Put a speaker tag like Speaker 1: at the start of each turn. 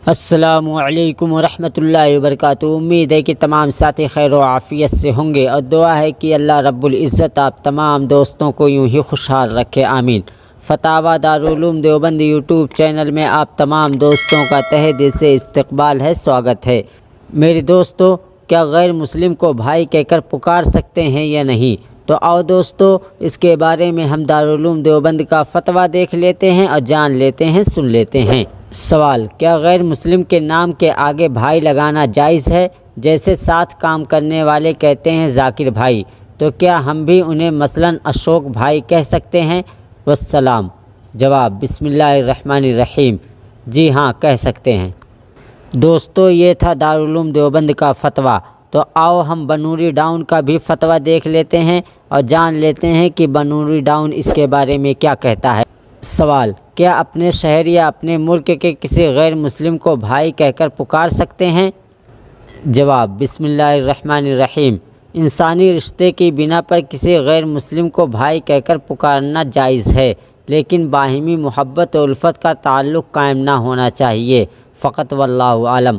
Speaker 1: السلام علیکم ورحمۃ اللہ وبرکاتہ۔ امید ہے کہ تمام ساتھی خیر و عافیت سے ہوں گے، اور دعا ہے کہ اللہ رب العزت آپ تمام دوستوں کو یوں ہی خوشحال رکھے، آمین۔ فتاوی دارالعلوم دیوبند یوٹیوب چینل میں آپ تمام دوستوں کا تہہ دل سے استقبال ہے، سواگت ہے۔ میرے دوستو، کیا غیر مسلم کو بھائی کہہ کر پکار سکتے ہیں یا نہیں؟ تو آؤ دوستو، اس کے بارے میں ہم دارالعلوم دیوبند کا فتویٰ دیکھ لیتے ہیں اور جان لیتے ہیں، سن لیتے ہیں۔ سوال: کیا غیر مسلم کے نام کے آگے بھائی لگانا جائز ہے؟ جیسے ساتھ کام کرنے والے کہتے ہیں ذاکر بھائی، تو کیا ہم بھی انہیں مثلاً اشوک بھائی کہہ سکتے ہیں؟ والسلام۔ جواب: بسم اللہ الرحمن الرحیم، جی ہاں، کہہ سکتے ہیں۔ دوستو، یہ تھا دارالعلوم دیوبند کا فتویٰ۔ تو آؤ ہم بنوری ڈاؤن کا بھی فتویٰ دیکھ لیتے ہیں اور جان لیتے ہیں کہ بنوری ڈاؤن اس کے بارے میں کیا کہتا ہے۔ سوال: کیا اپنے شہر یا اپنے ملک کے کسی غیر مسلم کو بھائی کہہ کر پکار سکتے ہیں؟ جواب: بسم اللہ الرحمن الرحیم، انسانی رشتے کی بنا پر کسی غیر مسلم کو بھائی کہہ کر پکارنا جائز ہے، لیکن باہمی محبت و الفت کا تعلق قائم نہ ہونا چاہیے، فقط واللہ عالم۔